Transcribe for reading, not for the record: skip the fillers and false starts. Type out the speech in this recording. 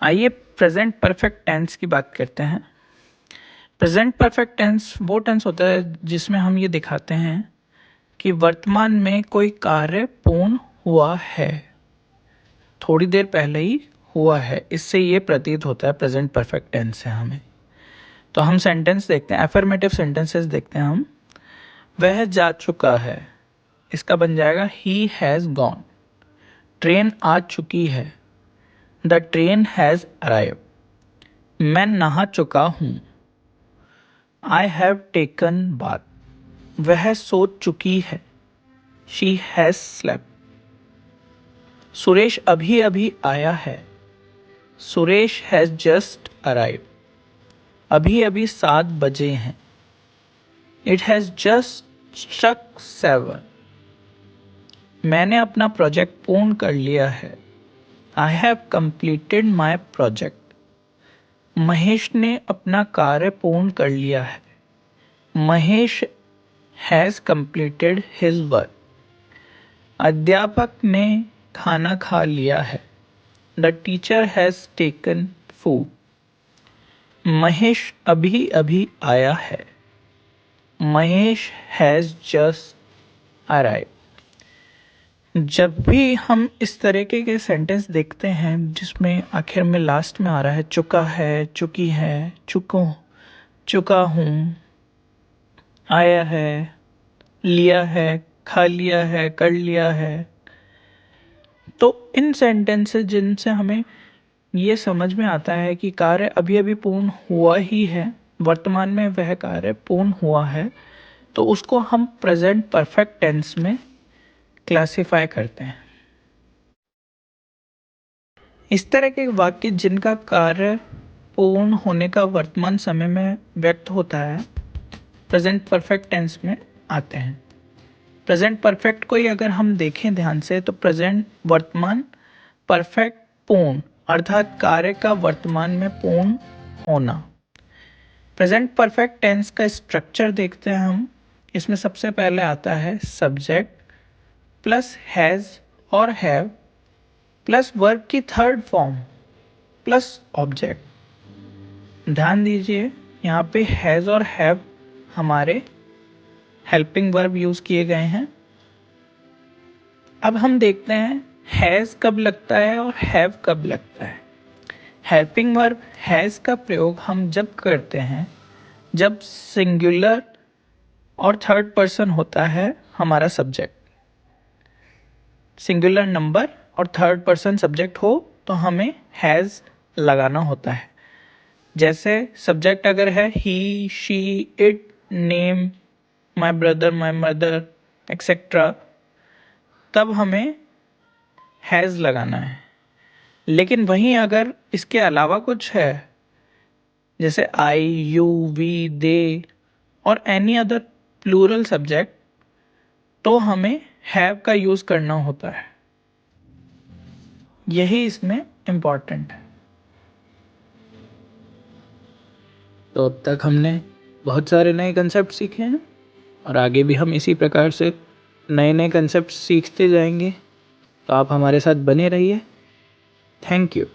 आइए present perfect tense की बात करते हैं। प्रेजेंट परफेक्ट टेंस वो टेंस होता है जिसमें हम ये दिखाते हैं कि वर्तमान में कोई कार्य पूर्ण हुआ है, थोड़ी देर पहले ही हुआ है। इससे ये प्रतीत होता है प्रेजेंट परफेक्ट टेंस से हमें। तो हम सेंटेंस देखते हैं, एफर्मेटिव सेंटेंसेस देखते हैं हम। वह जा चुका है, इसका बन जाएगा ही हैज़ गॉन। ट्रेन आ चुकी है, द ट्रेन हैज़ अराइव। मैं नहा चुका हूँ, आई हैव टेकन बाथ। वह सो चुकी है, शी हैज स्लेप्ट। सुरेश अभी अभी आया है, सुरेश हैज जस्ट अराइव। अभी अभी 7 बजे हैं, इट हैज जस्ट स्ट्रक 7। मैंने अपना प्रोजेक्ट पूर्ण कर लिया है, I have completed my project. Mahesh ने अपना कार्य पूर्ण कर लिया है, Mahesh has completed his work. अध्यापक ने खाना खा लिया है, the teacher has taken food. Mahesh अभी अभी आया है, महेश हैज़ जस्ट अराइव। जब भी हम इस तरीके के सेंटेंस देखते हैं जिसमें आखिर में लास्ट में आ रहा है चुका है, चुकी है, चुका हूँ, आया है, लिया है, खा लिया है, कर लिया है, तो इन सेंटेंसेस जिनसे हमें ये समझ में आता है कि कार्य अभी अभी पूर्ण हुआ ही है, वर्तमान में वह कार्य पूर्ण हुआ है, तो उसको हम प्रेजेंट परफेक्ट टेंस में क्लासिफाई करते हैं। इस तरह के वाक्य जिनका कार्य पूर्ण होने का वर्तमान समय में व्यक्त होता है, प्रेजेंट परफेक्ट टेंस में आते हैं। प्रेजेंट परफेक्ट को ही अगर हम देखें ध्यान से तो प्रेजेंट वर्तमान, परफेक्ट पूर्ण, अर्थात कार्य का वर्तमान में पूर्ण होना। प्रेजेंट परफेक्ट टेंस का स्ट्रक्चर देखते हैं हम। इसमें सबसे पहले आता है सब्जेक्ट प्लस हैज़ और हैव प्लस वर्ब की थर्ड फॉर्म प्लस ऑब्जेक्ट। ध्यान दीजिए यहाँ पे हैज़ और हैव हमारे हेल्पिंग वर्ब यूज किए गए हैं। अब हम देखते हैं हैज़ कब लगता है और हैव कब लगता है। हेल्पिंग वर्ब हैज़ का प्रयोग हम जब करते हैं जब सिंगुलर और थर्ड पर्सन होता है हमारा सब्जेक्ट। सिंगुलर नंबर और थर्ड पर्सन सब्जेक्ट हो तो हमें हैज़ लगाना होता है। जैसे सब्जेक्ट अगर है he, she, it, name, my brother, my mother etcetera, तब हमें हैज़ लगाना है। लेकिन वहीं अगर इसके अलावा कुछ है जैसे आई, यू, वी, दे और एनी अदर प्लूरल सब्जेक्ट, तो हमें हैव का यूज़ करना होता है। यही इसमें इम्पॉर्टेंट है। तो अब तक हमने बहुत सारे नए कंसेप्ट सीखे हैं और आगे भी हम इसी प्रकार से नए नए कंसेप्ट सीखते जाएंगे। तो आप हमारे साथ बने रहिए। Thank you.